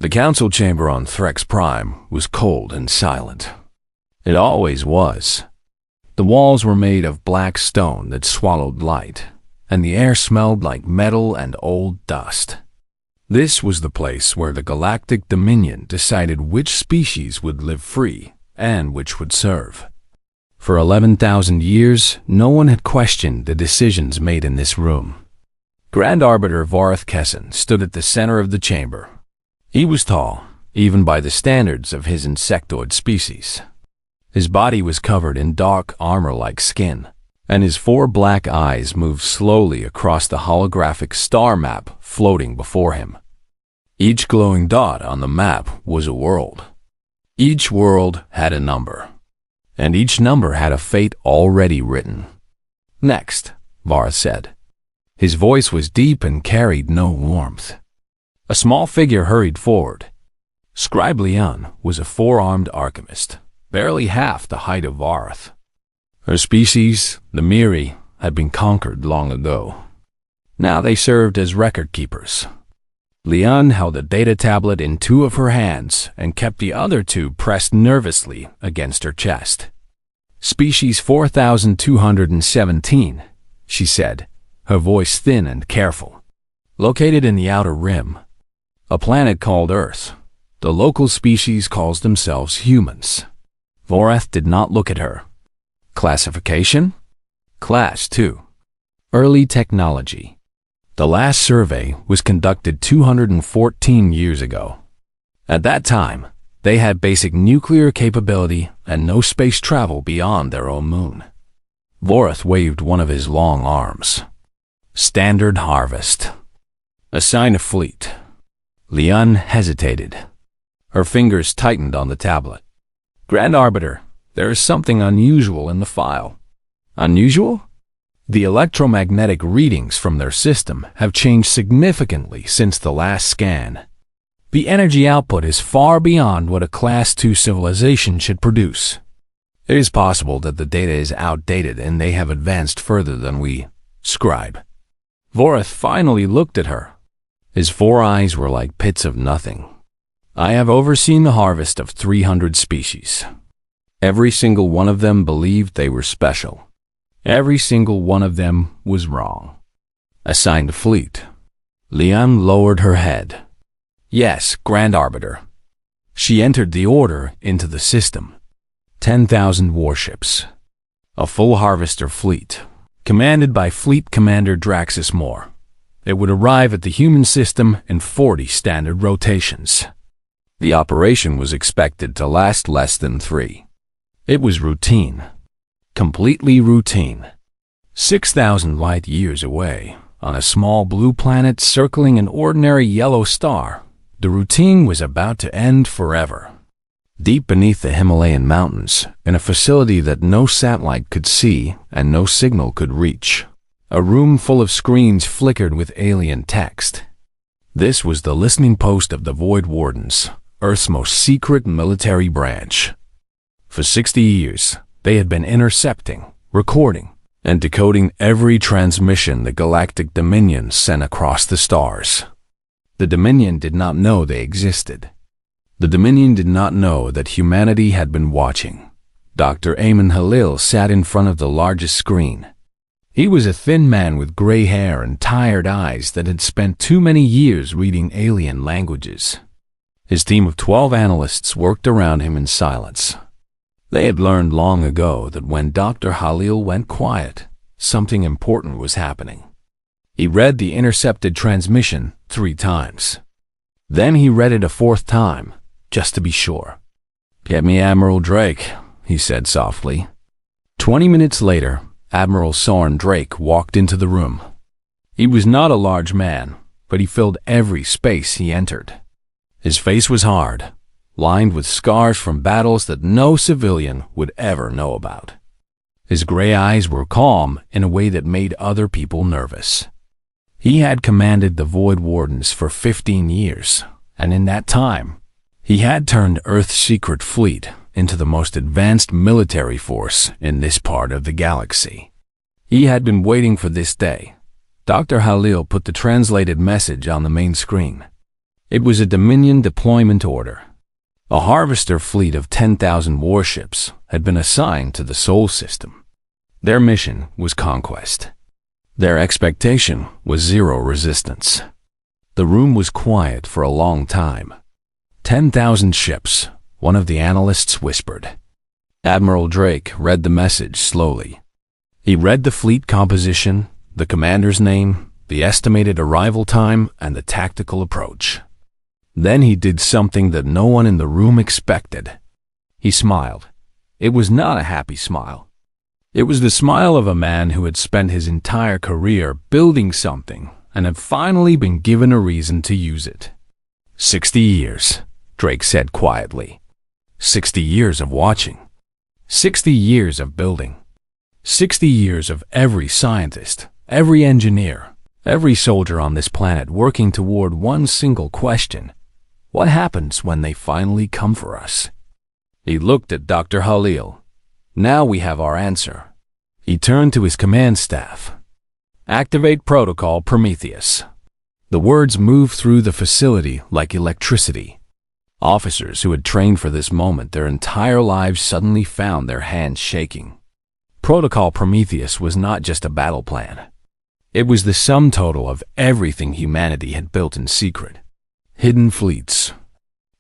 The council chamber on Threx Prime was cold and silent. It always was. The walls were made of black stone that swallowed light, and the air smelled like metal and old dust. This was the place where the Galactic Dominion decided which species would live free and which would serve. For 11,000 years, no one had questioned the decisions made in this room. Grand Arbiter Vorath Kessin stood at the center of the chamber. He was tall, even by the standards of his insectoid species. His body was covered in dark armor-like skin, and his 4 black eyes moved slowly across the holographic star map floating before him. Each glowing dot on the map was a world. Each world had a number, and each number had a fate already written. "Next," Vorath said. His voice was deep and carried no warmth. A small figure hurried forward. Scribe Lian was a 4-armed alchemist, barely half the height of Vorath. Her species, the Miri, had been conquered long ago. Now they served as record keepers. Lian held a data tablet in 2 of her hands and kept the other 2 pressed nervously against her chest. "Species 4217, she said, her voice thin and careful. "Located in the outer rim. A planet called Earth. The local species calls themselves humans." Vorath did not look at her. "Classification?" "Class 2. Early technology. The last survey was conducted 214 years ago. At that time, they had basic nuclear capability and no space travel beyond their own moon." Vorath waved one of his long arms. "Standard harvest. Assign a fleet." Lian hesitated. Her fingers tightened on the tablet. "Grand Arbiter, there is something unusual in the file." "Unusual?" "The electromagnetic readings from their system have changed significantly since the last scan. The energy output is far beyond what a Class 2 civilization should produce. It is possible that the data is outdated and they have advanced further than we, Scribe." Vorath finally looked at her. His 4 eyes were like pits of nothing. "I have overseen the harvest of 300 species. Every single one of them believed they were special. Every single one of them was wrong. Assigned a fleet." Lian lowered her head. "Yes, Grand Arbiter." She entered the order into the system. 10,000 warships. A full harvester fleet, commanded by Fleet Commander Draxus Moore. It would arrive at the human system in 40 standard rotations. The operation was expected to last less than 3. It was routine. Completely routine. 6,000 light years away, on a small blue planet circling an ordinary yellow star, the routine was about to end forever. Deep beneath the Himalayan mountains, in a facility that no satellite could see and no signal could reach, a room full of screens flickered with alien text. This was the listening post of the Void Wardens, Earth's most secret military branch. For 60 years, they had been intercepting, recording, and decoding every transmission the Galactic Dominion sent across the stars. The Dominion did not know they existed. The Dominion did not know that humanity had been watching. Dr. Eamon Halil sat in front of the largest screen. He was a thin man with gray hair and tired eyes that had spent too many years reading alien languages. His team of 12 analysts worked around him in silence. They had learned long ago that when Dr. Halil went quiet, something important was happening. He read the intercepted transmission 3 times. Then he read it a 4th time, just to be sure. "Get me Admiral Drake," he said softly. 20 minutes later, Admiral Soren Drake walked into the room. He was not a large man, but he filled every space he entered. His face was hard, lined with scars from battles that no civilian would ever know about. His gray eyes were calm in a way that made other people nervous. He had commanded the Void Wardens for 15 years, and in that time, he had turned Earth's secret fleet into the most advanced military force in this part of the galaxy. He had been waiting for this day. Dr. Halil put the translated message on the main screen. It was a Dominion deployment order. A Harvester fleet of 10,000 warships had been assigned to the Sol system. Their mission was conquest. Their expectation was zero resistance. The room was quiet for a long time. 10,000 ships, one of the analysts whispered. Admiral Drake read the message slowly. He read the fleet composition, the commander's name, the estimated arrival time, and the tactical approach. Then he did something that no one in the room expected. He smiled. It was not a happy smile. It was the smile of a man who had spent his entire career building something and had finally been given a reason to use it. 60 years, Drake said quietly. 60 years of watching. 60 years of building. 60 years of every scientist, every engineer, every soldier on this planet working toward one single question. What happens when they finally come for us? He looked at Dr. Halil. Now we have our answer. He turned to his command staff. Activate Protocol Prometheus. The words moved through the facility like electricity. Officers who had trained for this moment their entire lives suddenly found their hands shaking. Protocol Prometheus was not just a battle plan. It was the sum total of everything humanity had built in secret. Hidden fleets.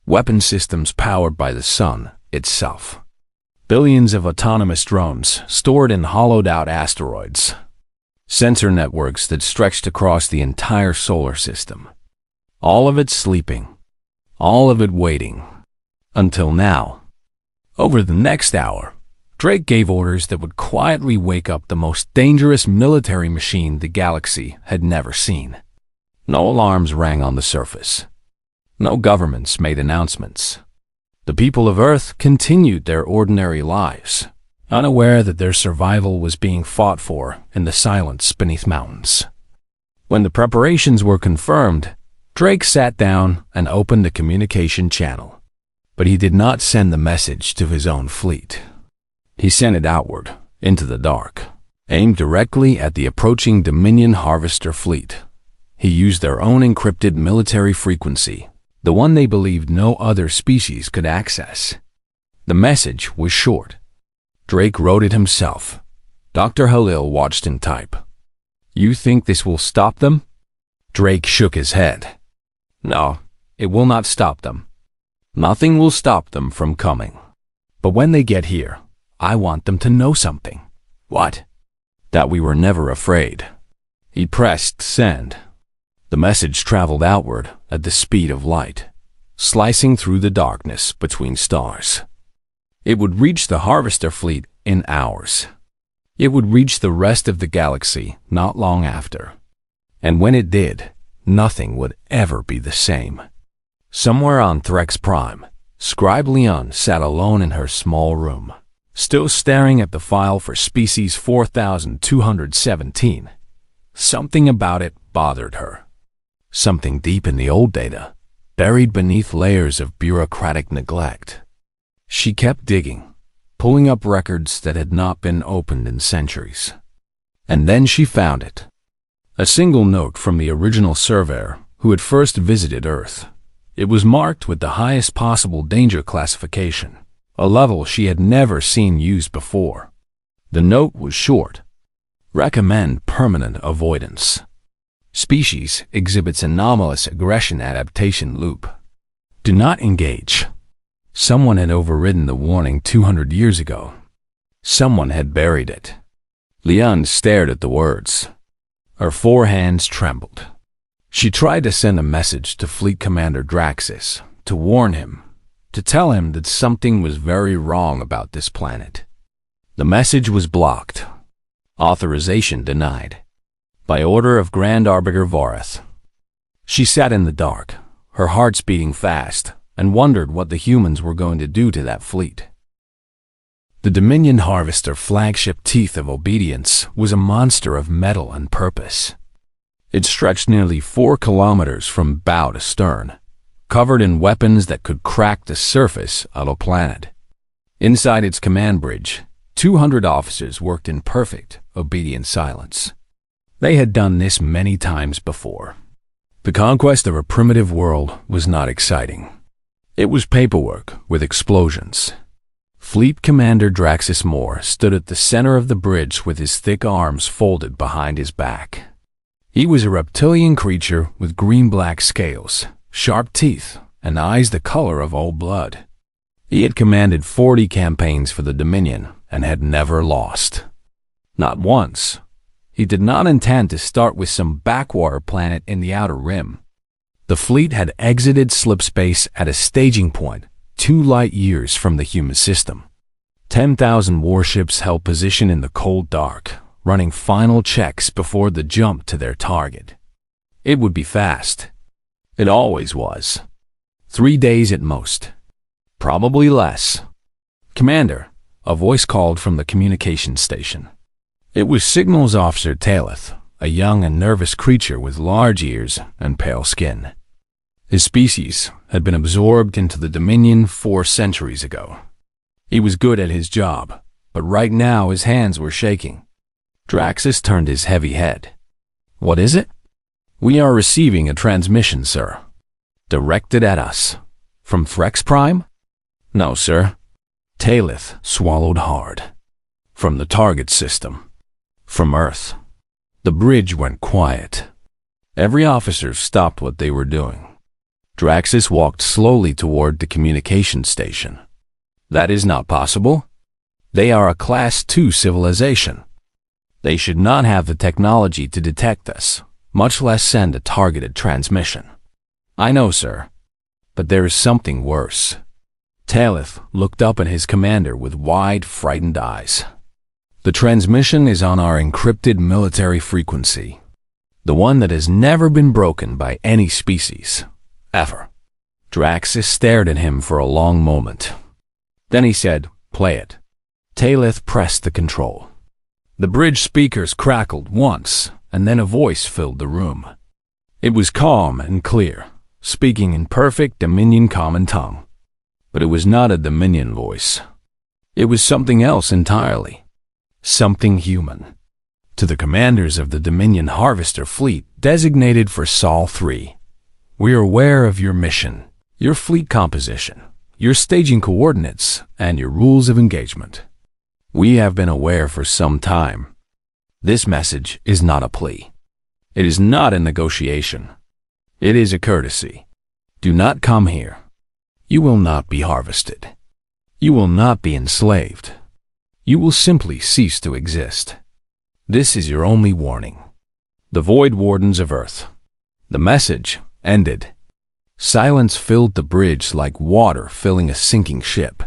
Weapon systems powered by the sun itself. Billions of autonomous drones stored in hollowed-out asteroids. Sensor networks that stretched across the entire solar system. All of it sleeping. All of it waiting. Until now. Over the next hour, Drake gave orders that would quietly wake up the most dangerous military machine the galaxy had never seen. No alarms rang on the surface. No governments made announcements. The people of Earth continued their ordinary lives, unaware that their survival was being fought for in the silence beneath mountains. When the preparations were confirmed, Drake sat down and opened a communication channel. But he did not send the message to his own fleet. He sent it outward, into the dark, aimed directly at the approaching Dominion Harvester fleet. He used their own encrypted military frequency, the one they believed no other species could access. The message was short. Drake wrote it himself. Dr. Halil watched him type. You think this will stop them? Drake shook his head. No, it will not stop them. Nothing will stop them from coming. But when they get here, I want them to know something. What? That we were never afraid. He pressed send. The message traveled outward at the speed of light, slicing through the darkness between stars. It would reach the Harvester fleet in hours. It would reach the rest of the galaxy not long after. And when it did, nothing would ever be the same. Somewhere on Threx Prime, Scribe Leon sat alone in her small room, still staring at the file for species 4217. Something about it bothered her. Something deep in the old data, buried beneath layers of bureaucratic neglect. She kept digging, pulling up records that had not been opened in centuries. And then she found it. A single note from the original surveyor who had first visited Earth. It was marked with the highest possible danger classification, a level she had never seen used before. The note was short. Recommend permanent avoidance. Species exhibits anomalous aggression adaptation loop. Do not engage. Someone had overridden the warning 200 years ago. Someone had buried it. Leon stared at the words. Her four hands trembled. She tried to send a message to Fleet Commander Draxus, to warn him, to tell him that something was very wrong about this planet. The message was blocked. Authorization denied. By order of Grand Arbiter Vorath. She sat in the dark, her hearts beating fast, and wondered what the humans were going to do to that fleet. The Dominion Harvester flagship Teeth of Obedience was a monster of metal and purpose. It stretched nearly 4 kilometers from bow to stern, covered in weapons that could crack the surface of a planet. Inside its command bridge, 200 officers worked in perfect, obedient silence. They had done this many times before. The conquest of a primitive world was not exciting. It was paperwork with explosions. Fleet Commander Draxus Moore stood at the center of the bridge with his thick arms folded behind his back. He was a reptilian creature with green-black scales, sharp teeth, and eyes the color of old blood. He had commanded 40 campaigns for the Dominion and had never lost. Not once. He did not intend to start with some backwater planet in the Outer Rim. The fleet had exited slipspace at a staging point 2 light years from the human system. 10,000 warships held position in the cold dark, running final checks before the jump to their target. It would be fast. It always was. 3 days at most. Probably less. "Commander," a voice called from the communications station. It was Signals Officer Talith, a young and nervous creature with large ears and pale skin. His species had been absorbed into the Dominion 4 centuries ago. He was good at his job, but right now his hands were shaking. Draxus turned his heavy head. "What is it?" "We are receiving a transmission, sir." "Directed at us. From Threx Prime?" "No, sir." Talith swallowed hard. "From the target system. From Earth." The bridge went quiet. Every officer stopped what they were doing. Draxus walked slowly toward the communication station. "That is not possible. They are a Class II civilization. They should not have the technology to detect us, much less send a targeted transmission." "I know, sir. But there is something worse." Talith looked up at his commander with wide, frightened eyes. "The transmission is on our encrypted military frequency, the one that has never been broken by any species, ever." Draxus stared at him for a long moment. Then he said, "Play it." Talith pressed the control. The bridge speakers crackled once, and then a voice filled the room. It was calm and clear, speaking in perfect Dominion common tongue. But it was not a Dominion voice. It was something else entirely. Something human. To the commanders of the Dominion Harvester Fleet designated for Sol 3. "We are aware of your mission, your fleet composition, your staging coordinates, and your rules of engagement. We have been aware for some time. This message is not a plea. It is not a negotiation. It is a courtesy. Do not come here. You will not be harvested. You will not be enslaved. You will simply cease to exist. This is your only warning. The Void Wardens of Earth." The message ended. Silence filled the bridge like water filling a sinking ship.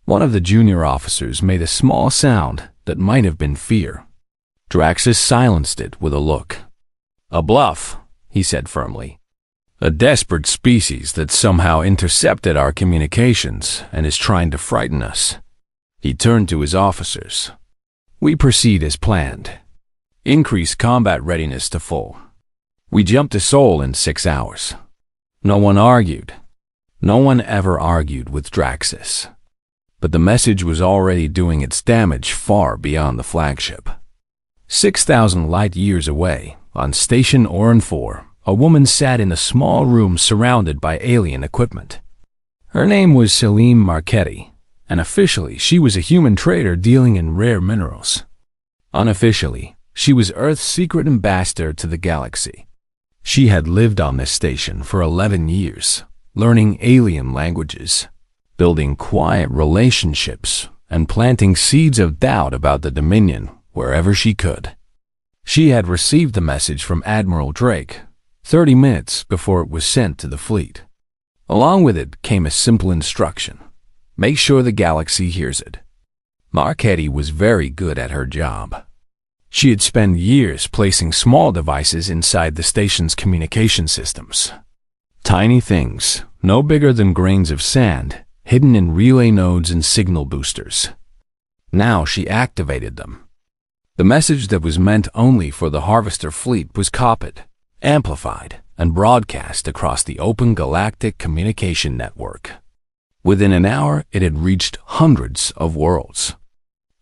One of the junior officers made a small sound that might have been fear. Draxus silenced it with a look. "A bluff," he said firmly. "A desperate species that somehow intercepted our communications and is trying to frighten us." He turned to his officers. "We proceed as planned. Increase combat readiness to full. We jump to Sol in 6 hours." No one argued. No one ever argued with Draxus. But the message was already doing its damage far beyond the flagship. 6,000 light years away, on Station Oran 4, a woman sat in a small room surrounded by alien equipment. Her name was Selim Marchetti, and officially she was a human trader dealing in rare minerals. Unofficially, she was Earth's secret ambassador to the galaxy. She had lived on this station for 11 years, learning alien languages, building quiet relationships, and planting seeds of doubt about the Dominion wherever she could. She had received the message from Admiral Drake 30 minutes before it was sent to the fleet. Along with it came a simple instruction: make sure the galaxy hears it. Marchetti was very good at her job. She had spent years placing small devices inside the station's communication systems. Tiny things, no bigger than grains of sand, hidden in relay nodes and signal boosters. Now she activated them. The message that was meant only for the Harvester fleet was copied, amplified, and broadcast across the open galactic communication network. Within an hour, it had reached hundreds of worlds.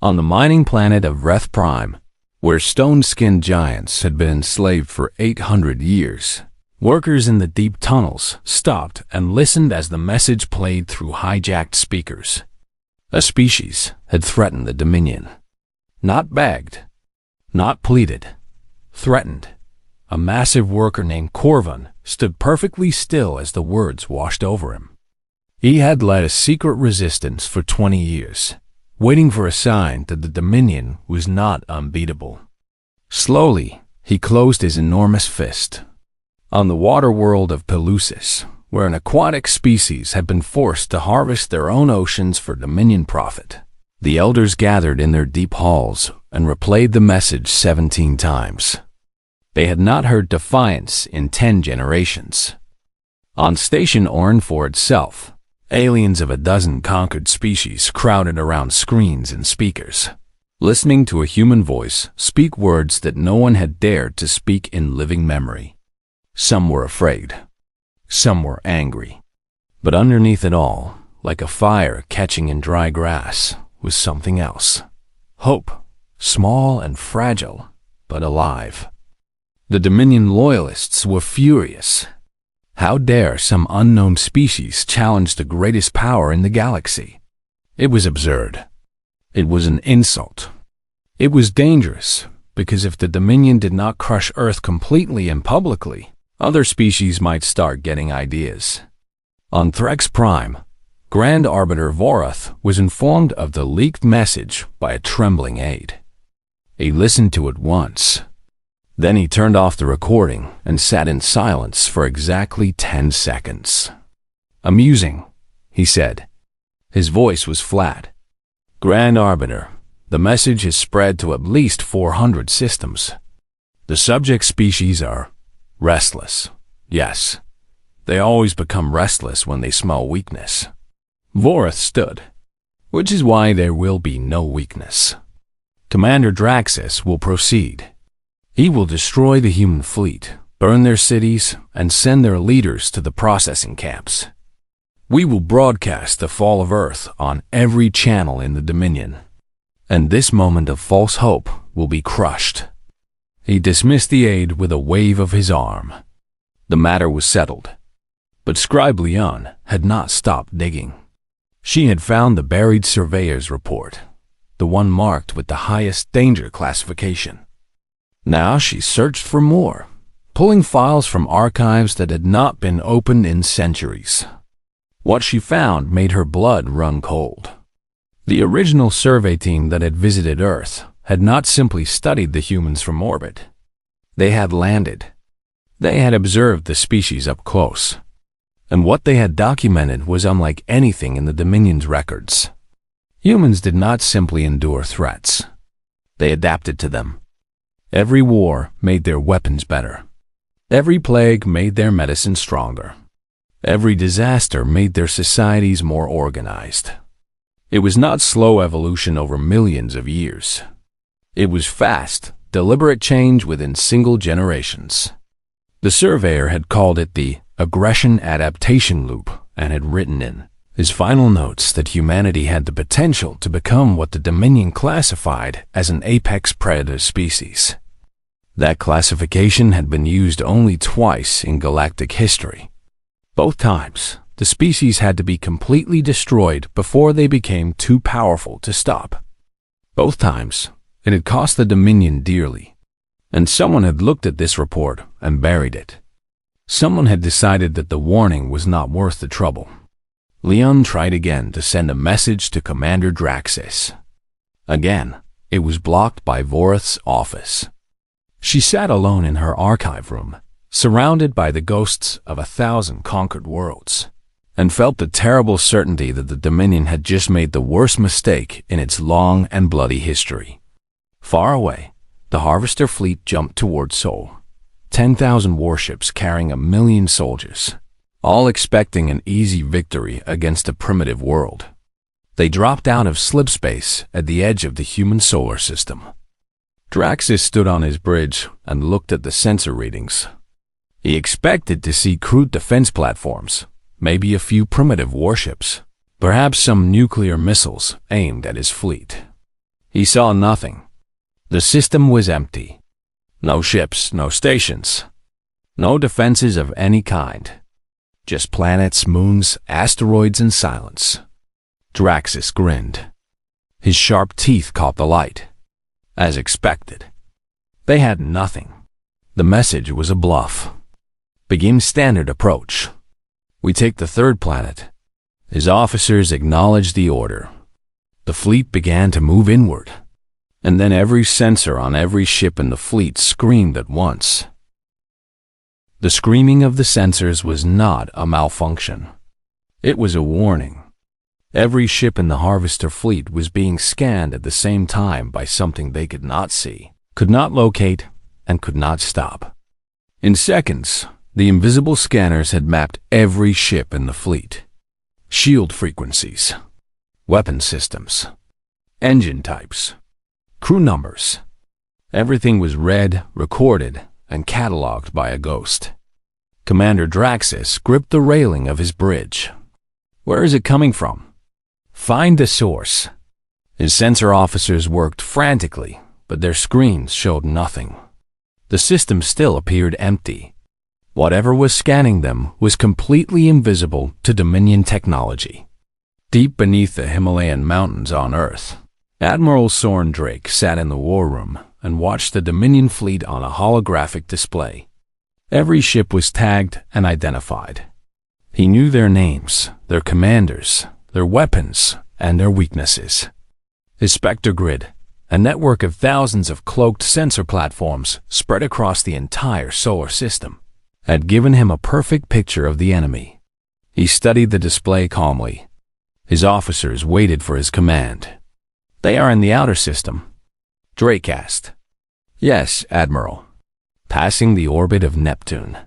On the mining planet of Reth Prime, where stone-skinned giants had been enslaved for 800 years, Workers in the deep tunnels stopped and listened as the message played through hijacked speakers. A species had threatened the Dominion. Not begged, not pleaded, threatened. A massive worker named Corvin stood perfectly still as the words washed over him. He had led a secret resistance for 20 years, waiting for a sign that the Dominion was not unbeatable. Slowly, he closed his enormous fist. On the water world of Pelusis, where an aquatic species had been forced to harvest their own oceans for Dominion profit, the elders gathered in their deep halls and replayed the message 17 times. They had not heard defiance in 10 generations. On Station Orinfor itself, aliens of a dozen conquered species crowded around screens and speakers, listening to a human voice speak words that no one had dared to speak in living memory. Some were afraid. Some were angry. But underneath it all, like a fire catching in dry grass, was something else. Hope, small and fragile, but alive. The Dominion loyalists were furious. How dare some unknown species challenge the greatest power in the galaxy? It was absurd. It was an insult. It was dangerous, because if the Dominion did not crush Earth completely and publicly, other species might start getting ideas. On Threx Prime, Grand Arbiter Vorath was informed of the leaked message by a trembling aide. He listened to it once. Then he turned off the recording and sat in silence for exactly 10 seconds. "Amusing," he said. His voice was flat. "Grand Arbiter, the message has spread to at least 400 systems. The subject species are restless. Yes, they always become restless when they smell weakness." Vorath stood, "Which is why there will be no weakness. Commander Draxus will proceed. He will destroy the human fleet, burn their cities, and send their leaders to the processing camps. We will broadcast the fall of Earth on every channel in the Dominion, and this moment of false hope will be crushed." He dismissed the aide with a wave of his arm. The matter was settled. But Scribe Leon had not stopped digging. She had found the buried surveyor's report, the one marked with the highest danger classification. Now she searched for more, pulling files from archives that had not been opened in centuries. What she found made her blood run cold. The original survey team that had visited Earth had not simply studied the humans from orbit. They had landed. They had observed the species up close. And what they had documented was unlike anything in the Dominion's records. Humans did not simply endure threats. They adapted to them. Every war made their weapons better. Every plague made their medicine stronger. Every disaster made their societies more organized. It was not slow evolution over millions of years. It was fast, deliberate change within single generations. The surveyor had called it the aggression adaptation loop and had written in his final notes that humanity had the potential to become what the Dominion classified as an apex predator species. That classification had been used only twice in galactic history. Both times, the species had to be completely destroyed before they became too powerful to stop. Both times, it had cost the Dominion dearly, and someone had looked at this report and buried it. Someone had decided that the warning was not worth the trouble. Leon tried again to send a message to Commander Draxus. Again, it was blocked by Vorath's office. She sat alone in her archive room, surrounded by the ghosts of 1,000 conquered worlds, and felt the terrible certainty that the Dominion had just made the worst mistake in its long and bloody history. Far away, the Harvester fleet jumped toward Sol, 10,000 warships carrying 1,000,000 soldiers, all expecting an easy victory against a primitive world. They dropped out of slipspace at the edge of the human solar system. Draxus stood on his bridge and looked at the sensor readings. He expected to see crude defense platforms, maybe a few primitive warships, perhaps some nuclear missiles aimed at his fleet. He saw nothing. The system was empty. No ships, no stations. No defenses of any kind. Just planets, moons, asteroids, and silence. Draxus grinned. His sharp teeth caught the light. As expected. They had nothing. The message was a bluff. Begin standard approach. We take the third planet. His officers acknowledged the order. The fleet began to move inward. And then every sensor on every ship in the fleet screamed at once. The screaming of the sensors was not a malfunction. It was a warning. Every ship in the Harvester fleet was being scanned at the same time by something they could not see, could not locate, and could not stop. In seconds, the invisible scanners had mapped every ship in the fleet. Shield frequencies, weapon systems, engine types, crew numbers. Everything was read, recorded, and cataloged by a ghost. Commander Draxus gripped the railing of his bridge. Where is it coming from? Find the source. His sensor officers worked frantically, but their screens showed nothing. The system still appeared empty. Whatever was scanning them was completely invisible to Dominion technology. Deep beneath the Himalayan mountains on Earth, Admiral Soren Drake sat in the war room and watched the Dominion fleet on a holographic display. Every ship was tagged and identified. He knew their names, their commanders, their weapons, and their weaknesses. His Spectre grid, a network of thousands of cloaked sensor platforms spread across the entire solar system, had given him a perfect picture of the enemy. He studied the display calmly. His officers waited for his command. "They are in the outer system," Drake asked. "Yes, Admiral. Passing the orbit of Neptune.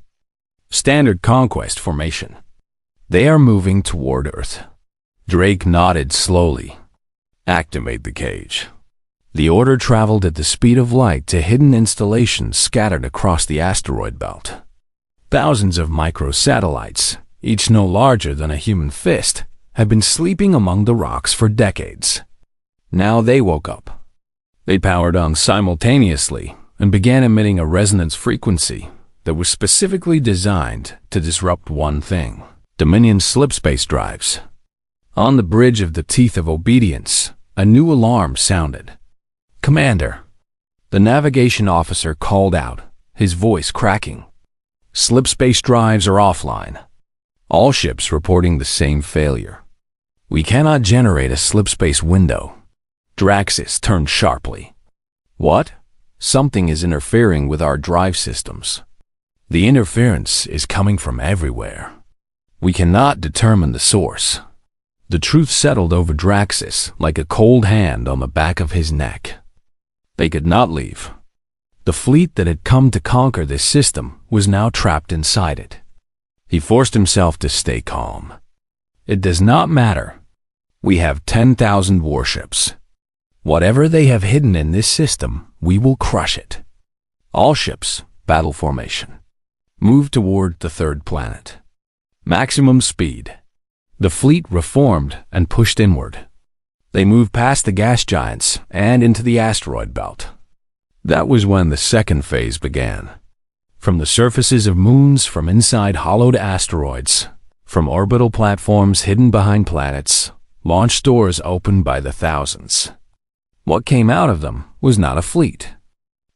Standard conquest formation. They are moving toward Earth." Drake nodded slowly. "Activate the cage." The order traveled at the speed of light to hidden installations scattered across the asteroid belt. Thousands of microsatellites, each no larger than a human fist, had been sleeping among the rocks for decades. Now they woke up. They powered on simultaneously and began emitting a resonance frequency that was specifically designed to disrupt one thing: Dominion slipspace drives. On the bridge of the Teeth of Obedience, a new alarm sounded. "Commander," the navigation officer called out, his voice cracking. "Slipspace drives are offline. All ships reporting the same failure. We cannot generate a slipspace window." Draxus turned sharply. "What? Something is interfering with our drive systems. The interference is coming from everywhere. We cannot determine the source." The truth settled over Draxus like a cold hand on the back of his neck. They could not leave. The fleet that had come to conquer this system was now trapped inside it. He forced himself to stay calm. "It does not matter. We have 10,000 warships. Whatever they have hidden in this system, we will crush it. All ships, battle formation. Move toward the third planet. Maximum speed." The fleet reformed and pushed inward. They moved past the gas giants and into the asteroid belt. That was when the second phase began. From the surfaces of moons, from inside hollowed asteroids, from orbital platforms hidden behind planets, launch doors opened by the thousands. What came out of them was not a fleet.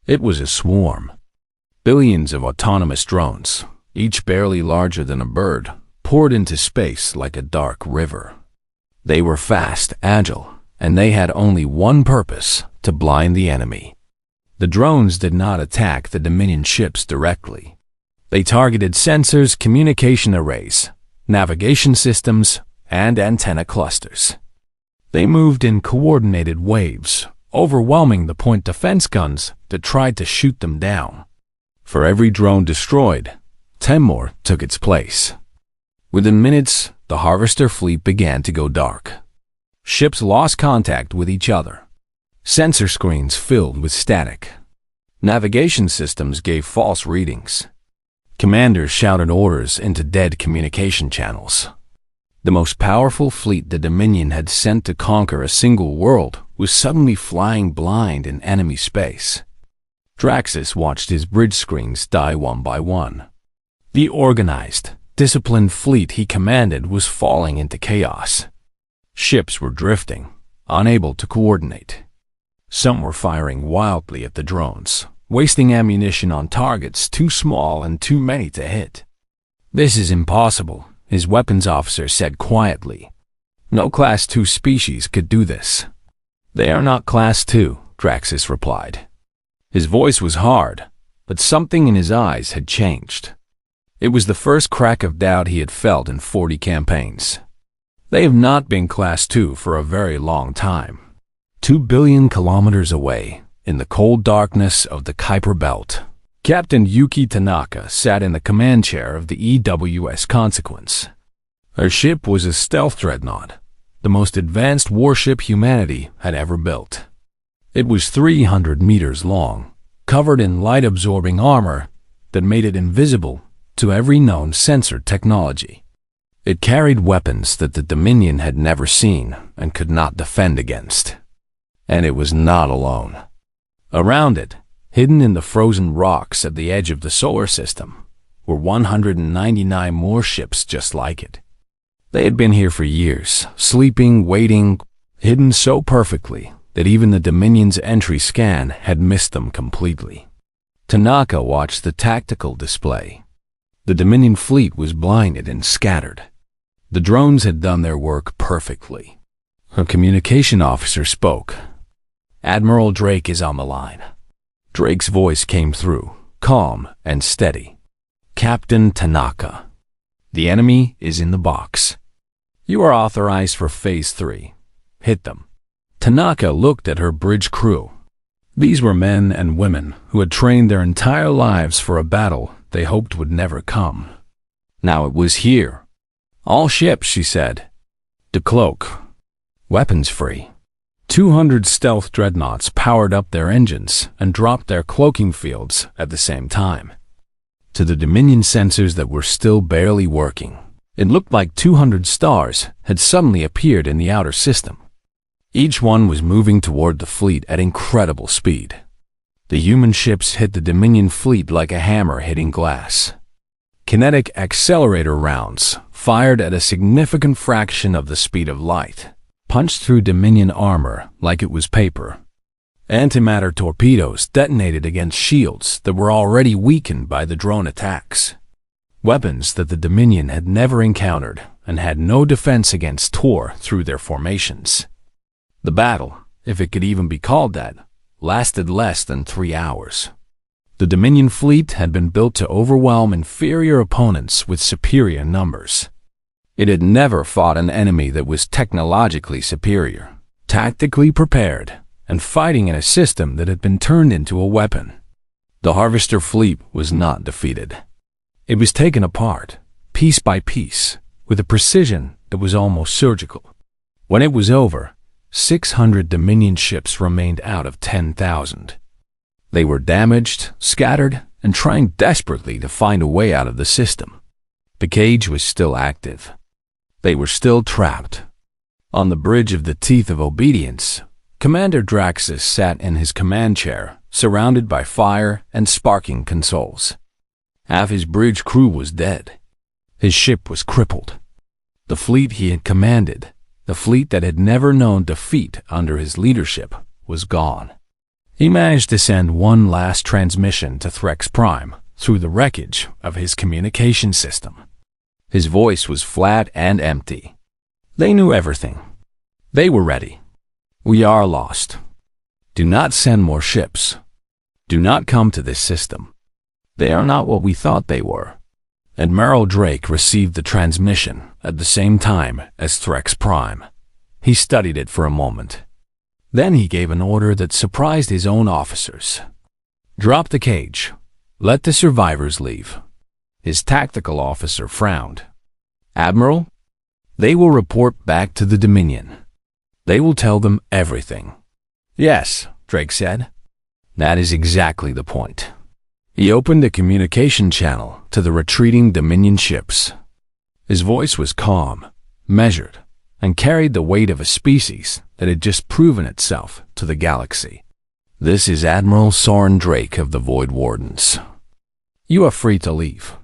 It was a swarm. Billions of autonomous drones, each barely larger than a bird, poured into space like a dark river. They were fast, agile, and they had only one purpose: to blind the enemy. The drones did not attack the Dominion ships directly. They targeted sensors, communication arrays, navigation systems, and antenna clusters. They moved in coordinated waves, overwhelming the point defense guns that tried to shoot them down. For every drone destroyed, 10 more took its place. Within minutes, the Harvester fleet began to go dark. Ships lost contact with each other. Sensor screens filled with static. Navigation systems gave false readings. Commanders shouted orders into dead communication channels. The most powerful fleet the Dominion had sent to conquer a single world was suddenly flying blind in enemy space. Draxus watched his bridge screens die one by one. The organized, disciplined fleet he commanded was falling into chaos. Ships were drifting, unable to coordinate. Some were firing wildly at the drones, wasting ammunition on targets too small and too many to hit. "This is impossible," his weapons officer said quietly. "No Class II species could do this." "They are not Class II," Draxus replied. His voice was hard, but something in his eyes had changed. It was the first crack of doubt he had felt in 40 campaigns. "They have not been Class II for a very long time." 2 billion kilometers away, in the cold darkness of the Kuiper Belt, Captain Yuki Tanaka sat in the command chair of the EWS Consequence. Her ship was a stealth dreadnought, the most advanced warship humanity had ever built. It was 300 meters long, covered in light-absorbing armor that made it invisible to every known sensor technology. It carried weapons that the Dominion had never seen and could not defend against. And it was not alone. Around it, hidden in the frozen rocks at the edge of the solar system, were 199 more ships just like it. They had been here for years, sleeping, waiting, hidden so perfectly that even the Dominion's entry scan had missed them completely. Tanaka watched the tactical display. The Dominion fleet was blinded and scattered. The drones had done their work perfectly. Her communication officer spoke. "Admiral Drake is on the line." Drake's voice came through, calm and steady. "Captain Tanaka, the enemy is in the box. You are authorized for Phase 3. Hit them." Tanaka looked at her bridge crew. These were men and women who had trained their entire lives for a battle they hoped would never come. Now it was here. "All ships," she said. "Decloak. Weapons free." 200 stealth dreadnoughts powered up their engines and dropped their cloaking fields at the same time. To the Dominion sensors that were still barely working, it looked like 200 stars had suddenly appeared in the outer system. Each one was moving toward the fleet at incredible speed. The human ships hit the Dominion fleet like a hammer hitting glass. Kinetic accelerator rounds, fired at a significant fraction of the speed of light, punched through Dominion armor like it was paper. Antimatter torpedoes detonated against shields that were already weakened by the drone attacks. Weapons that the Dominion had never encountered and had no defense against tore through their formations. The battle, if it could even be called that, lasted less than 3 hours. The Dominion fleet had been built to overwhelm inferior opponents with superior numbers. It had never fought an enemy that was technologically superior, tactically prepared, and fighting in a system that had been turned into a weapon. The Harvester fleet was not defeated. It was taken apart, piece by piece, with a precision that was almost surgical. When it was over, 600 Dominion ships remained out of 10,000. They were damaged, scattered, and trying desperately to find a way out of the system. The cage was still active. They were still trapped. On the bridge of the Teeth of Obedience, Commander Draxus sat in his command chair, surrounded by fire and sparking consoles. Half his bridge crew was dead. His ship was crippled. The fleet he had commanded, the fleet that had never known defeat under his leadership, was gone. He managed to send one last transmission to Threx Prime through the wreckage of his communication system. His voice was flat and empty. They knew everything. They were ready. "We are lost. Do not send more ships. Do not come to this system. They are not what we thought they were." Admiral Drake received the transmission at the same time as Threx Prime. He studied it for a moment. Then he gave an order that surprised his own officers. "Drop the cage. Let the survivors leave." His tactical officer frowned. "Admiral, they will report back to the Dominion. They will tell them everything." "Yes," Drake said. "That is exactly the point." He opened a communication channel to the retreating Dominion ships. His voice was calm, measured, and carried the weight of a species that had just proven itself to the galaxy. "This is Admiral Soren Drake of the Void Wardens. You are free to leave.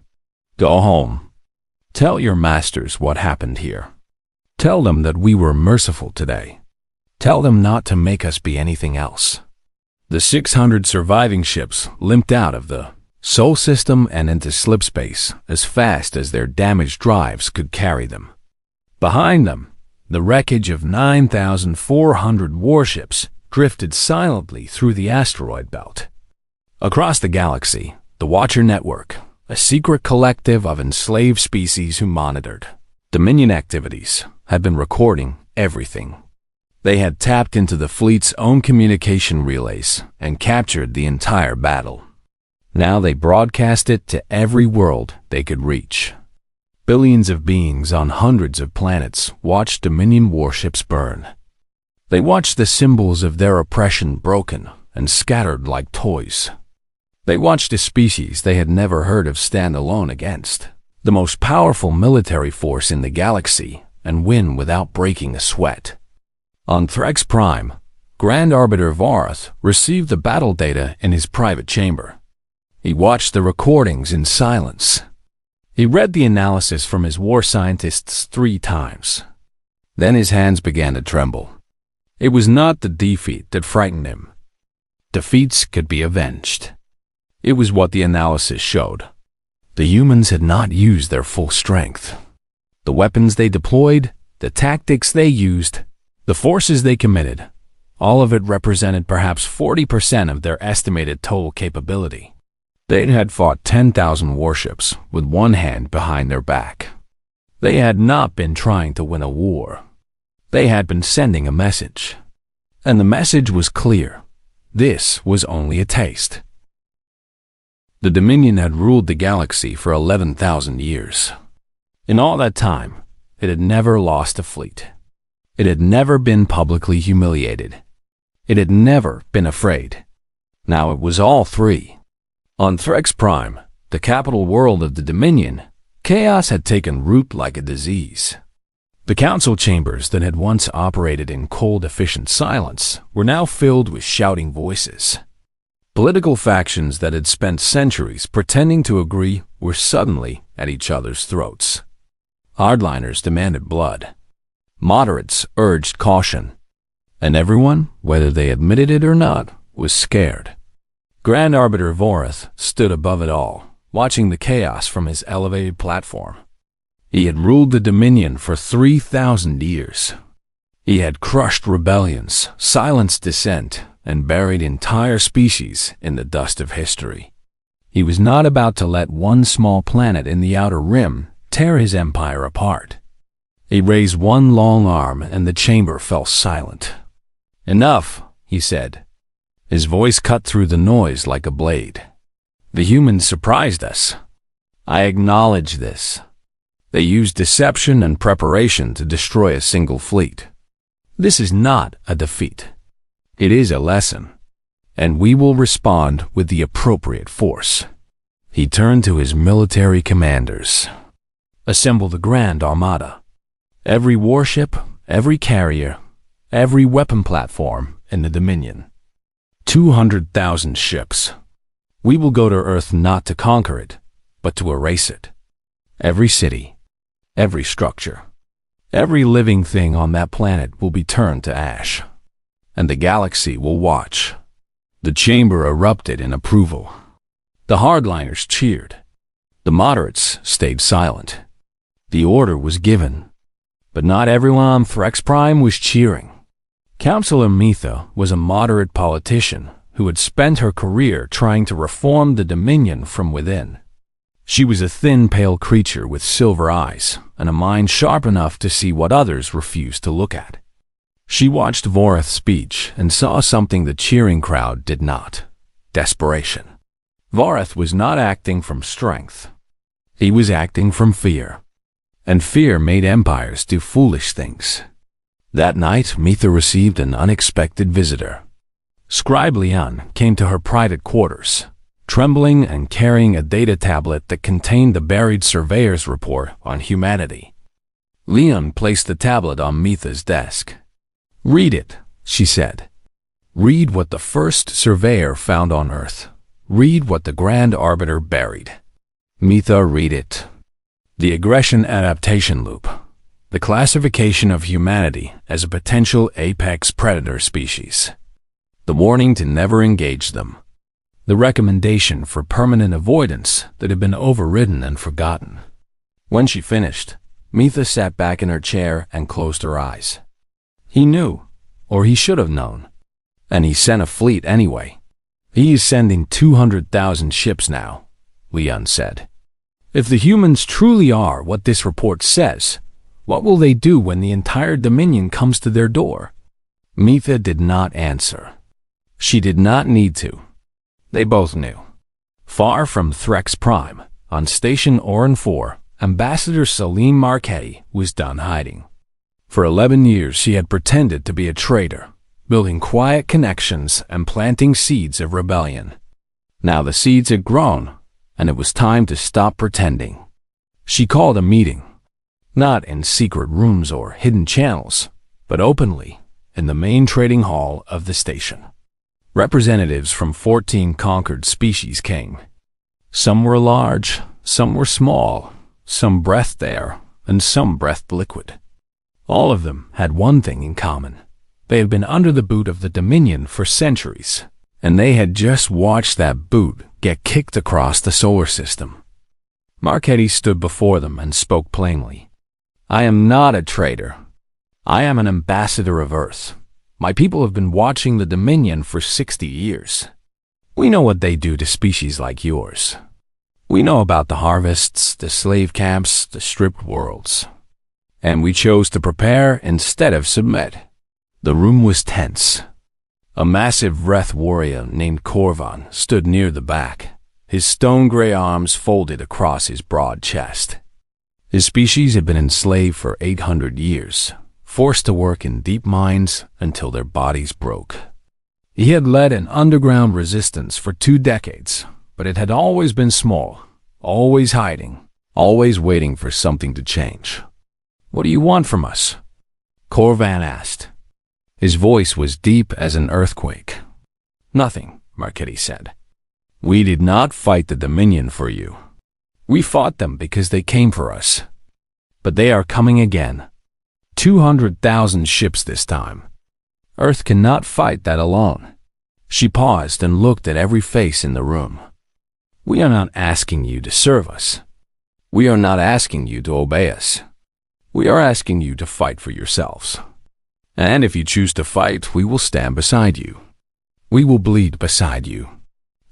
Go home. Tell your masters what happened here. Tell them that we were merciful today. Tell them not to make us be anything else." The 600 surviving ships limped out of the Sol system and into slipspace as fast as their damaged drives could carry them. Behind them, the wreckage of 9,400 warships drifted silently through the asteroid belt. Across the galaxy, the Watcher Network, a secret collective of enslaved species who monitored Dominion activities, had been recording everything. They had tapped into the fleet's own communication relays and captured the entire battle. Now they broadcast it to every world they could reach. Billions of beings on hundreds of planets watched Dominion warships burn. They watched the symbols of their oppression broken and scattered like toys. They watched a species they had never heard of stand alone against the most powerful military force in the galaxy and win without breaking a sweat. On Threx Prime, Grand Arbiter Vorath received the battle data in his private chamber. He watched the recordings in silence. He read the analysis from his war scientists 3 times. Then his hands began to tremble. It was not the defeat that frightened him. Defeats could be avenged. It was what the analysis showed. The humans had not used their full strength. The weapons they deployed, the tactics they used, the forces they committed, all of it represented perhaps 40% of their estimated total capability. They had fought 10,000 warships with one hand behind their back. They had not been trying to win a war. They had been sending a message. And the message was clear. This was only a taste. The Dominion had ruled the galaxy for 11,000 years. In all that time, it had never lost a fleet. It had never been publicly humiliated. It had never been afraid. Now it was all 3. On Threx Prime, the capital world of the Dominion, chaos had taken root like a disease. The council chambers that had once operated in cold, efficient silence were now filled with shouting voices. Political factions that had spent centuries pretending to agree were suddenly at each other's throats. Hardliners demanded blood. Moderates urged caution. And everyone, whether they admitted it or not, was scared. Grand Arbiter Vorath stood above it all, watching the chaos from his elevated platform. He had ruled the Dominion for 3,000 years. He had crushed rebellions, silenced dissent, and buried entire species in the dust of history. He was not about to let one small planet in the Outer Rim tear his empire apart. He raised one long arm and the chamber fell silent. "Enough," he said. His voice cut through the noise like a blade. "The humans surprised us. I acknowledge this. They used deception and preparation to destroy a single fleet. This is not a defeat. It is a lesson, and we will respond with the appropriate force." He turned to his military commanders. "Assemble the Grand Armada. Every warship, every carrier, every weapon platform in the Dominion. 200,000 ships. We will go to Earth not to conquer it, but to erase it. Every city, every structure, every living thing on that planet will be turned to ash. And the galaxy will watch." The chamber erupted in approval. The hardliners cheered. The moderates stayed silent. The order was given. But not everyone on Threx Prime was cheering. Councilor Metha was a moderate politician who had spent her career trying to reform the Dominion from within. She was a thin, pale creature with silver eyes and a mind sharp enough to see what others refused to look at. She watched Vorath's speech and saw something the cheering crowd did not: desperation. Vorath was not acting from strength. He was acting from fear. And fear made empires do foolish things. That night, Metha received an unexpected visitor. Scribe Leon came to her private quarters, trembling and carrying a data tablet that contained the buried surveyor's report on humanity. Leon placed the tablet on Metha's desk. "Read it," she said. "Read what the first surveyor found on Earth. Read what the Grand Arbiter buried." Mitha, read it. The aggression adaptation loop. The classification of humanity as a potential apex predator species. The warning to never engage them. The recommendation for permanent avoidance that had been overridden and forgotten. When she finished, Mitha sat back in her chair and closed her eyes. He knew, or he should have known. And he sent a fleet anyway. He is sending 200,000 ships now, Leon said. If the humans truly are what this report says, what will they do when the entire Dominion comes to their door? Mitha did not answer. She did not need to. They both knew. Far from Threx Prime, on Station Oran 4, Ambassador Salim Marchetti was done hiding. For 11 years she had pretended to be a traitor, building quiet connections and planting seeds of rebellion. Now the seeds had grown, and it was time to stop pretending. She called a meeting. Not in secret rooms or hidden channels, but openly in the main trading hall of the station. Representatives from 14 conquered species came. Some were large, some were small, some breathed air, and some breathed liquid. All of them had one thing in common. They had been under the boot of the Dominion for centuries, and they had just watched that boot get kicked across the solar system. Marchetti stood before them and spoke plainly. I am not a traitor. I am an ambassador of Earth. My people have been watching the Dominion for 60 years. We know what they do to species like yours. We know about the harvests, the slave camps, the stripped worlds. And we chose to prepare instead of submit. The room was tense. A massive Vreth warrior named Korvan stood near the back, his stone-gray arms folded across his broad chest. His species had been enslaved for 800 years, forced to work in deep mines until their bodies broke. He had led an underground resistance for 2 decades, but it had always been small, always hiding, always waiting for something to change. What do you want from us? Korvan asked. His voice was deep as an earthquake. Nothing, Marchetti said. We did not fight the Dominion for you. We fought them because they came for us. But they are coming again. 200,000 ships this time. Earth cannot fight that alone. She paused and looked at every face in the room. We are not asking you to serve us. We are not asking you to obey us. We are asking you to fight for yourselves. And if you choose to fight, we will stand beside you. We will bleed beside you.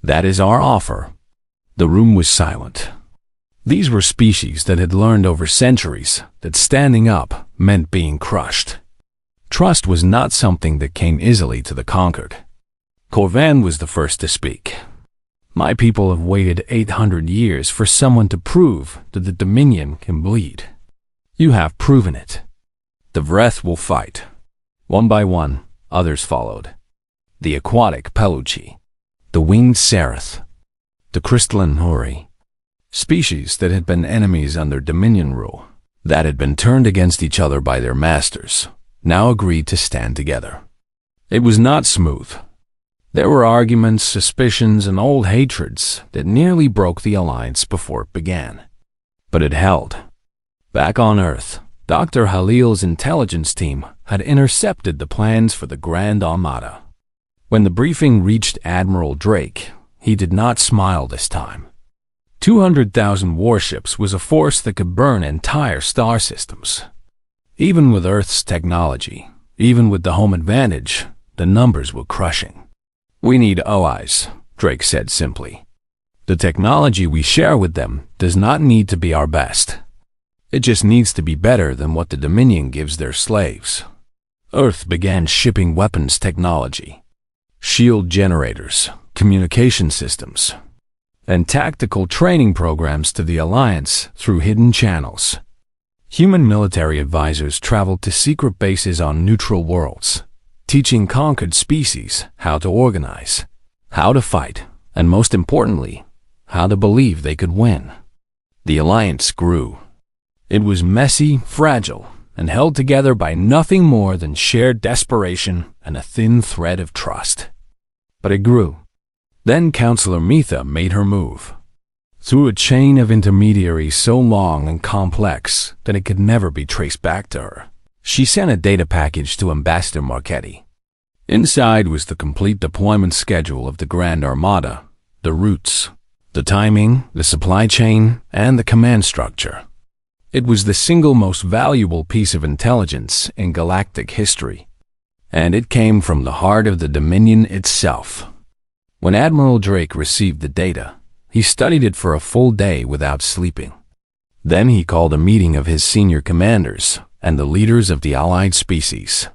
That is our offer. The room was silent. These were species that had learned over centuries that standing up meant being crushed. Trust was not something that came easily to the conquered. Korvan was the first to speak. My people have waited 800 years for someone to prove that the Dominion can bleed. You have proven it. The Vreth will fight. One by one, others followed. The aquatic Peluchi, the winged Sereth, the crystalline Hori. Species that had been enemies under Dominion rule, that had been turned against each other by their masters, now agreed to stand together. It was not smooth. There were arguments, suspicions, and old hatreds that nearly broke the alliance before it began. But it held. Back on Earth, Dr. Halil's intelligence team had intercepted the plans for the Grand Armada. When the briefing reached Admiral Drake, he did not smile this time. 200,000 warships was a force that could burn entire star systems. Even with Earth's technology, even with the home advantage, the numbers were crushing. We need allies, Drake said simply. The technology we share with them does not need to be our best. It just needs to be better than what the Dominion gives their slaves. Earth began shipping weapons technology, shield generators, communication systems, and tactical training programs to the Alliance through hidden channels. Human military advisors traveled to secret bases on neutral worlds, teaching conquered species how to organize, how to fight, and most importantly, how to believe they could win. The Alliance grew. It was messy, fragile, and held together by nothing more than shared desperation and a thin thread of trust. But it grew. Then Counselor Mitha made her move. through a chain of intermediaries so long and complex that it could never be traced back to her. She sent a data package to Ambassador Marchetti. Inside was the complete deployment schedule of the Grand Armada, the routes, the timing, the supply chain, and the command structure. It was the single most valuable piece of intelligence in galactic history, and it came from the heart of the Dominion itself. When Admiral Drake received the data, he studied it for a full day without sleeping. Then he called a meeting of his senior commanders and the leaders of the allied species.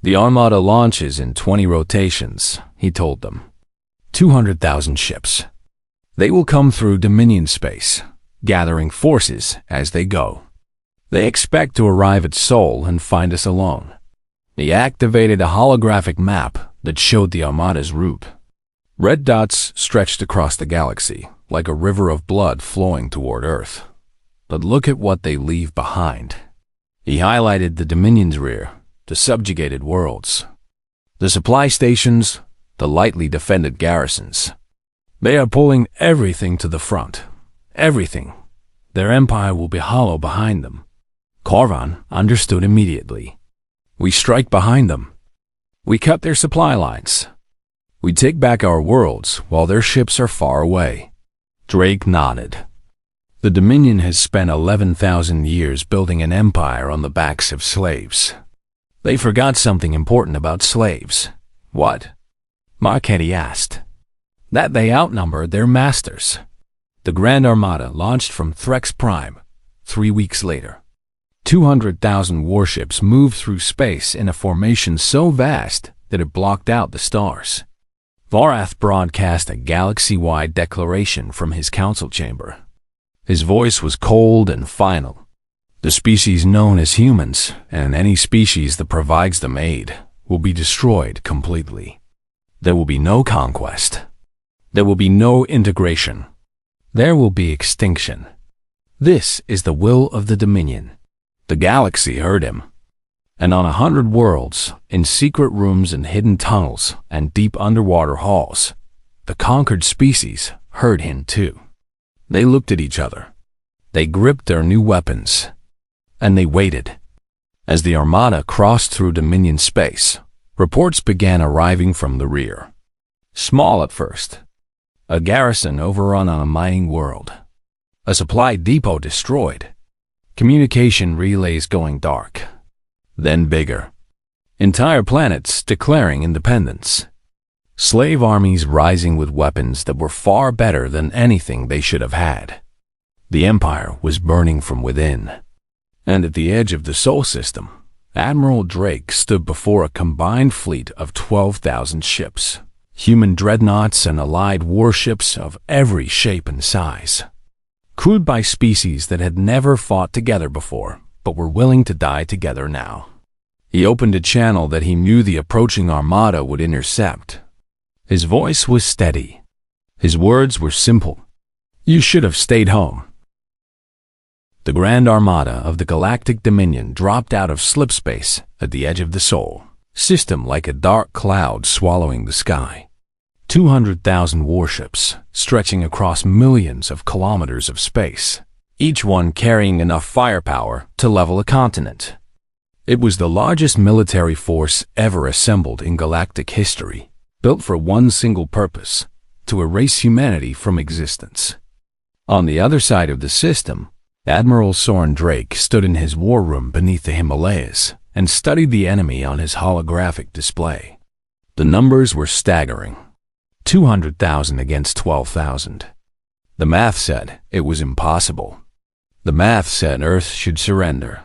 The Armada launches in 20 rotations, he told them. 200,000 ships. They will come through Dominion space, gathering forces as they go. They expect to arrive at Sol and find us alone. He activated a holographic map that showed the Armada's route. Red dots stretched across the galaxy, like a river of blood flowing toward Earth. But look at what they leave behind. He highlighted the Dominion's rear, the subjugated worlds, the supply stations, the lightly defended garrisons. They are pulling everything to the front. Everything. Their empire will be hollow behind them. Korvan understood immediately. We strike behind them. We cut their supply lines. We take back our worlds while their ships are far away. Drake nodded. The Dominion has spent 11,000 years building an empire on the backs of slaves. They forgot something important about slaves. What? Marchetti asked. That they outnumbered their masters. The Grand Armada launched from Threx Prime 3 weeks later. 200,000 warships moved through space in a formation so vast that it blocked out the stars. Vorath broadcast a galaxy-wide declaration from his council chamber. His voice was cold and final. The species known as humans, and any species that provides them aid, will be destroyed completely. There will be no conquest. There will be no integration. There will be extinction. This is the will of the Dominion. The galaxy heard him. And on 100 worlds, in secret rooms and hidden tunnels and deep underwater halls, the conquered species heard him too. They looked at each other. They gripped their new weapons. And they waited. As the Armada crossed through Dominion space, reports began arriving from the rear. Small at first. A garrison overrun on a mining world. A supply depot destroyed. Communication relays going dark. Then bigger. Entire planets declaring independence. Slave armies rising with weapons that were far better than anything they should have had. The Empire was burning from within. And at the edge of the Sol system, Admiral Drake stood before a combined fleet of 12,000 ships. Human dreadnoughts and allied warships of every shape and size. Crewed by species that had never fought together before, but were willing to die together now. He opened a channel that he knew the approaching Armada would intercept. His voice was steady. His words were simple. You should have stayed home. The Grand Armada of the Galactic Dominion dropped out of slipspace at the edge of the Sol system like a dark cloud swallowing the sky. 200,000 warships stretching across millions of kilometers of space, each one carrying enough firepower to level a continent. It was the largest military force ever assembled in galactic history, built for one single purpose, to erase humanity from existence. On the other side of the system, Admiral Soren Drake stood in his war room beneath the Himalayas and studied the enemy on his holographic display. The numbers were staggering. 200,000 against 12,000. The math said it was impossible. The math said Earth should surrender.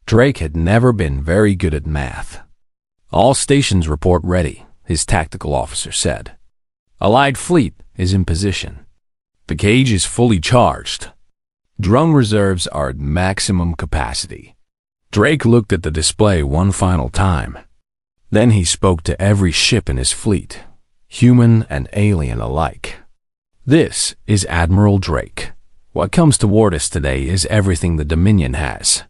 Drake had never been very good at math. All stations report ready, his tactical officer said. Allied fleet is in position. The cage is fully charged. Drone reserves are at maximum capacity. Drake looked at the display one final time. Then he spoke to every ship in his fleet, human and alien alike. This is Admiral Drake. What comes toward us today is everything the Dominion has.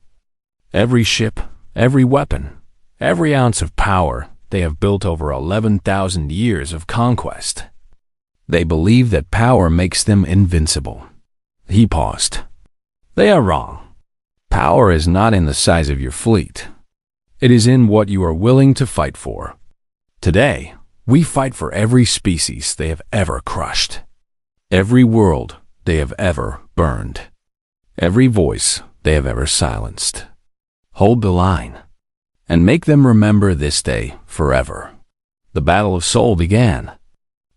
Every ship, every weapon, every ounce of power they have built over 11,000 years of conquest. They believe that power makes them invincible. He paused. They are wrong. Power is not in the size of your fleet. It is in what you are willing to fight for. Today, we fight for every species they have ever crushed, every world they have ever burned, every voice they have ever silenced. Hold the line, and make them remember this day forever. The Battle of Seoul began.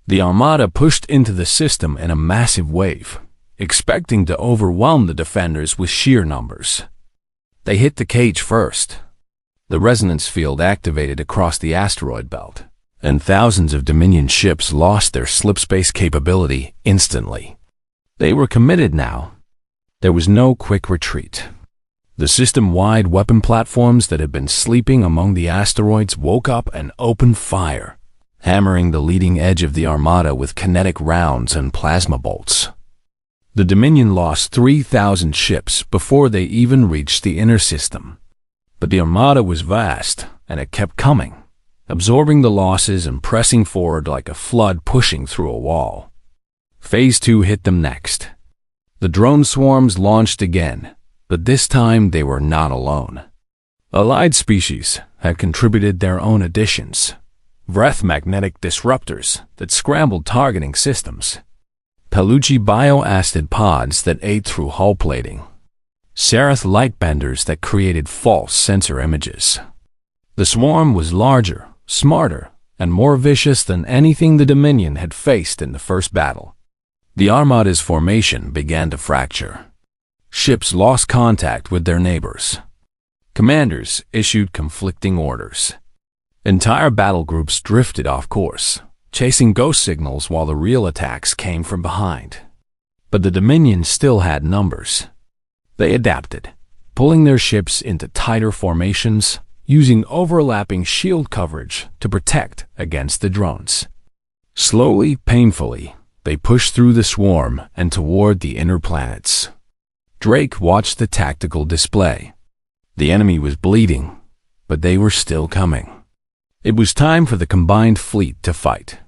The Armada pushed into the system in a massive wave, expecting to overwhelm the defenders with sheer numbers. They hit the cage first. The resonance field activated across the asteroid belt, and thousands of Dominion ships lost their slipspace capability instantly. They were committed now. There was no quick retreat. The system-wide weapon platforms that had been sleeping among the asteroids woke up and opened fire, hammering the leading edge of the Armada with kinetic rounds and plasma bolts. The Dominion lost 3,000 ships before they even reached the inner system. But the Armada was vast, and it kept coming, absorbing the losses and pressing forward like a flood pushing through a wall. Phase 2 hit them next. The drone swarms launched again, but this time they were not alone. Allied species had contributed their own additions, Vreth magnetic disruptors that scrambled targeting systems, Palucci bioacid pods that ate through hull plating, Sereth lightbenders that created false sensor images. The swarm was larger, smarter, and more vicious than anything the Dominion had faced in the first battle. The Armada's formation began to fracture. Ships lost contact with their neighbors. Commanders issued conflicting orders. Entire battle groups drifted off course, chasing ghost signals while the real attacks came from behind. But the Dominion still had numbers. They adapted, pulling their ships into tighter formations, using overlapping shield coverage to protect against the drones. Slowly, painfully, they pushed through the swarm and toward the inner planets. Drake watched the tactical display. The enemy was bleeding, but they were still coming. It was time for the combined fleet to fight.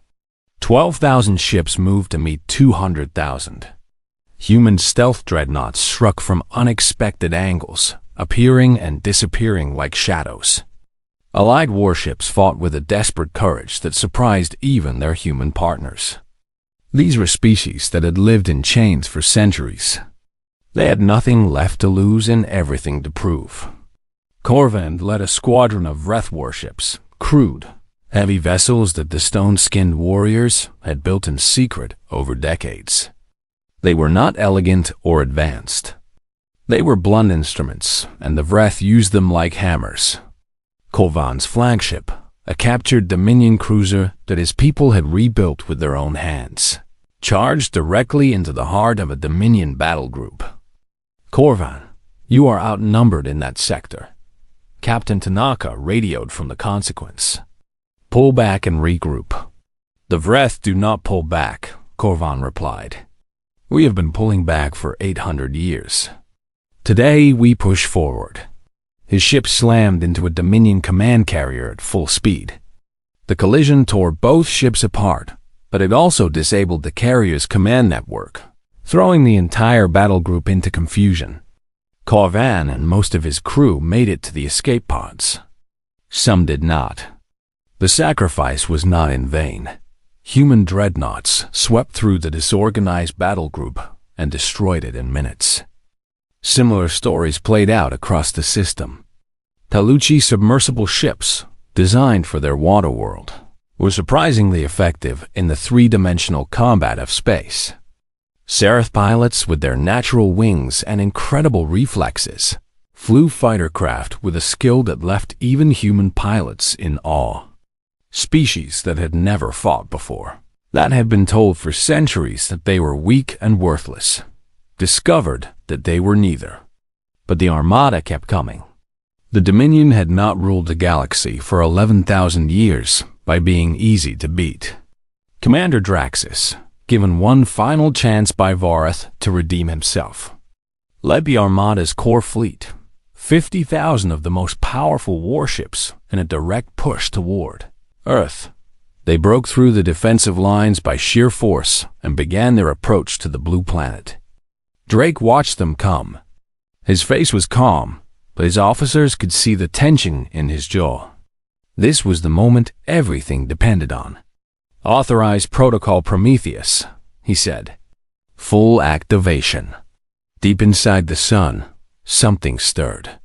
12,000 ships moved to meet 200,000. Human stealth dreadnoughts struck from unexpected angles, appearing and disappearing like shadows. Allied warships fought with a desperate courage that surprised even their human partners. These were species that had lived in chains for centuries. They had nothing left to lose and everything to prove. Corvand led a squadron of Vreth warships, crude, heavy vessels that the stone-skinned warriors had built in secret over decades. They were not elegant or advanced. They were blunt instruments, and the Vreth used them like hammers. Corvan's flagship, a captured Dominion cruiser that his people had rebuilt with their own hands, charged directly into the heart of a Dominion battle group. Corvan, you are outnumbered in that sector. Captain Tanaka radioed from the Consequence. Pull back and regroup. The Vreth do not pull back, Corvan replied. We have been pulling back for 800 years. Today we push forward. His ship slammed into a Dominion command carrier at full speed. The collision tore both ships apart, but it also disabled the carrier's command network, throwing the entire battle group into confusion. Corvan and most of his crew made it to the escape pods. Some did not. The sacrifice was not in vain. Human dreadnoughts swept through the disorganized battle group and destroyed it in minutes. Similar stories played out across the system. Palucci submersible ships, designed for their water world, were surprisingly effective in the three-dimensional combat of space. Sereth pilots, with their natural wings and incredible reflexes, flew fighter craft with a skill that left even human pilots in awe. Species that had never fought before, that had been told for centuries that they were weak and worthless, discovered that they were neither. But the Armada kept coming. The Dominion had not ruled the galaxy for 11,000 years by being easy to beat. Commander Draxus, given one final chance by Vareth to redeem himself, led the Armada's core fleet, 50,000 of the most powerful warships, in a direct push toward Earth. They broke through the defensive lines by sheer force and began their approach to the blue planet. Drake watched them come. His face was calm, but his officers could see the tension in his jaw. This was the moment everything depended on. "Authorized Protocol Prometheus," he said. "Full activation." Deep inside the sun, something stirred.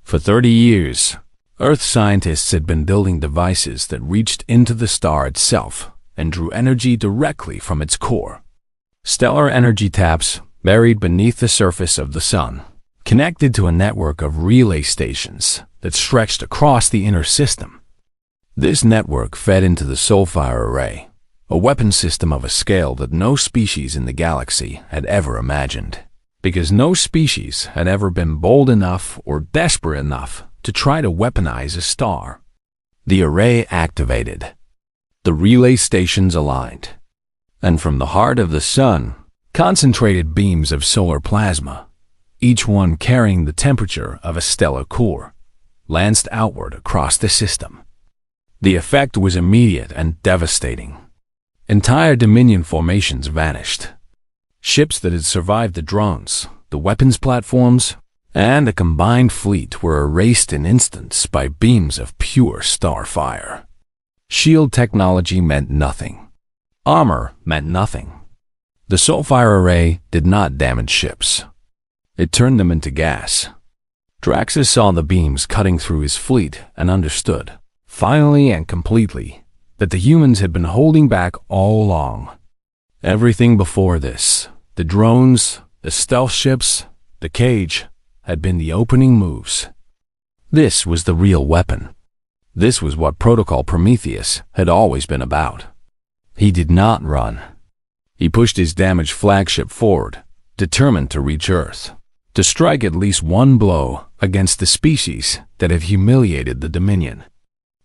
For 30 years, Earth scientists had been building devices that reached into the star itself and drew energy directly from its core. Stellar energy taps buried beneath the surface of the sun, connected to a network of relay stations that stretched across the inner system. This network fed into the Soulfire Array, a weapon system of a scale that no species in the galaxy had ever imagined, because no species had ever been bold enough or desperate enough to try to weaponize a star. The array activated. The relay stations aligned, and from the heart of the sun, concentrated beams of solar plasma, each one carrying the temperature of a stellar core, lanced outward across the system. The effect was immediate and devastating. Entire Dominion formations vanished. Ships that had survived the drones, the weapons platforms, and a combined fleet were erased in instants by beams of pure star fire. Shield technology meant nothing. Armor meant nothing. The Soulfire Array did not damage ships. It turned them into gas. Draxus saw the beams cutting through his fleet and understood, finally and completely, that the humans had been holding back all along. Everything before this, the drones, the stealth ships, the cage, had been the opening moves. This was the real weapon. This was what Protocol Prometheus had always been about. He did not run. He pushed his damaged flagship forward, determined to reach Earth, to strike at least one blow against the species that had humiliated the Dominion.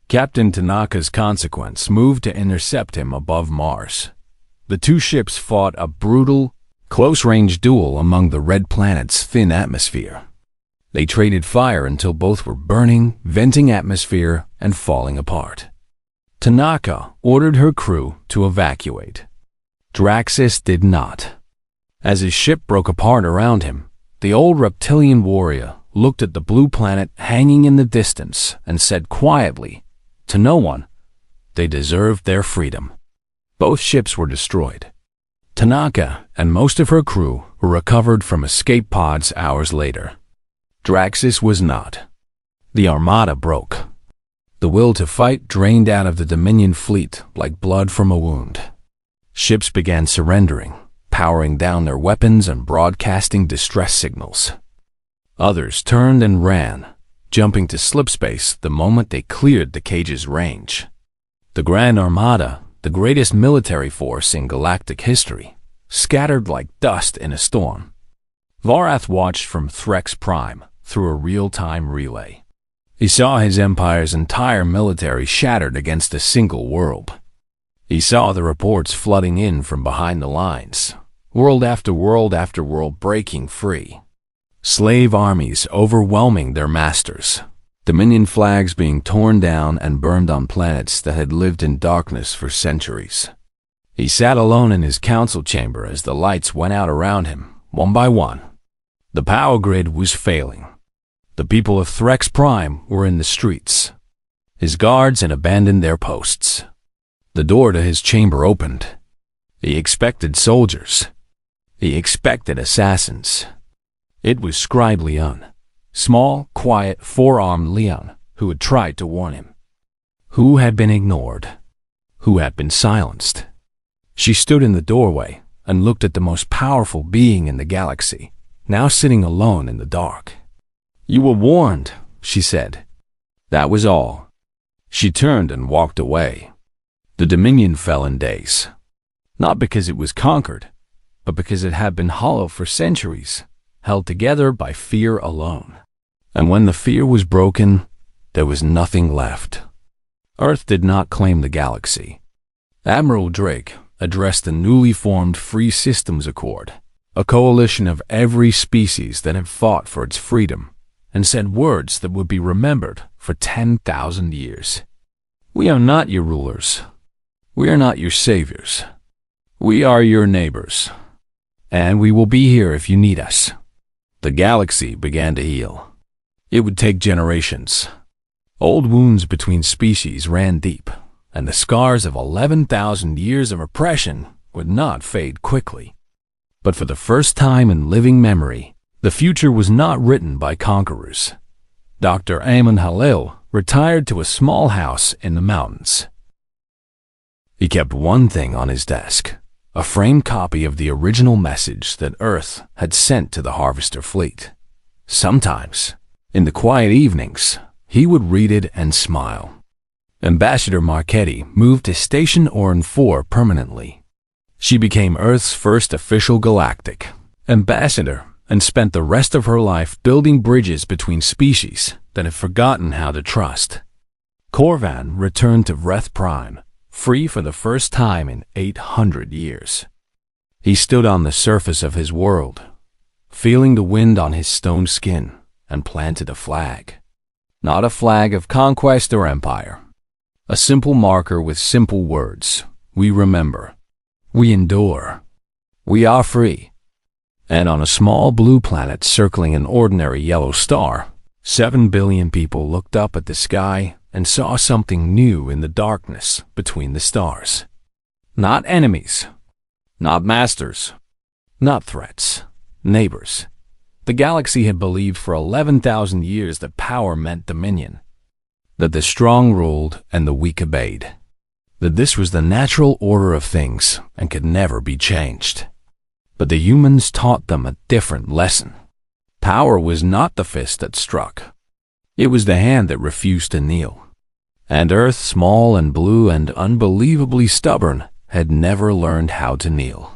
Captain Tanaka's Consequence moved to intercept him above Mars. The two ships fought a brutal, close-range duel among the red planet's thin atmosphere. They traded fire until both were burning, venting atmosphere, and falling apart. Tanaka ordered her crew to evacuate. Draxus did not. As his ship broke apart around him, the old reptilian warrior looked at the blue planet hanging in the distance and said quietly, to no one, they deserved their freedom. Both ships were destroyed. Tanaka and most of her crew were recovered from escape pods hours later. Draxus was not. The Armada broke. The will to fight drained out of the Dominion fleet like blood from a wound. Ships began surrendering, powering down their weapons and broadcasting distress signals. Others turned and ran, jumping to slipspace the moment they cleared the cage's range. The Grand Armada, the greatest military force in galactic history, scattered like dust in a storm. Varath watched from Threx Prime through a real-time relay. He saw his empire's entire military shattered against a single world. He saw the reports flooding in from behind the lines, world after world after world breaking free. Slave armies overwhelming their masters. Dominion flags being torn down and burned on planets that had lived in darkness for centuries. He sat alone in his council chamber as the lights went out around him, one by one. The power grid was failing. The people of Threx Prime were in the streets. His guards had abandoned their posts. The door to his chamber opened. He expected soldiers. He expected assassins. It was Scribe Leon, small, quiet, four-armed Leon, who had tried to warn him. Who had been ignored? Who had been silenced? She stood in the doorway and looked at the most powerful being in the galaxy, now sitting alone in the dark. "You were warned," she said. That was all. She turned and walked away. The Dominion fell in days. Not because it was conquered, but because it had been hollow for centuries, held together by fear alone. And when the fear was broken, there was nothing left. Earth did not claim the galaxy. Admiral Drake addressed the newly formed Free Systems Accord, a coalition of every species that had fought for its freedom, and said words that would be remembered for 10,000 years. "We are not your rulers. We are not your saviors. We are your neighbors. and we will be here if you need us. The galaxy began to heal. It would take generations. Old wounds between species ran deep, and the scars of 11,000 years of oppression would not fade quickly. But for the first time in living memory, the future was not written by conquerors. Dr. Ayman Halil retired to a small house in the mountains. He kept one thing on his desk, a framed copy of the original message that Earth had sent to the Harvester fleet. Sometimes, in the quiet evenings, he would read it and smile. Ambassador Marchetti moved to Station Orn 4 permanently. She became Earth's first official galactic ambassador and spent the rest of her life building bridges between species that had forgotten how to trust. Korvan returned to Vreth Prime, free for the first time in 800 years. He stood on the surface of his world, feeling the wind on his stone skin, and planted a flag. Not a flag of conquest or empire. A simple marker with simple words. We remember. We endure. We are free. And on a small blue planet circling an ordinary yellow star, 7 billion people looked up at the sky and saw something new in the darkness between the stars. Not enemies. Not masters. Not threats. Neighbors. The galaxy had believed for 11,000 years that power meant dominion, that the strong ruled and the weak obeyed, that this was the natural order of things and could never be changed. But the humans taught them a different lesson. Power was not the fist that struck. It was the hand that refused to kneel. And Earth, small and blue and unbelievably stubborn, had never learned how to kneel.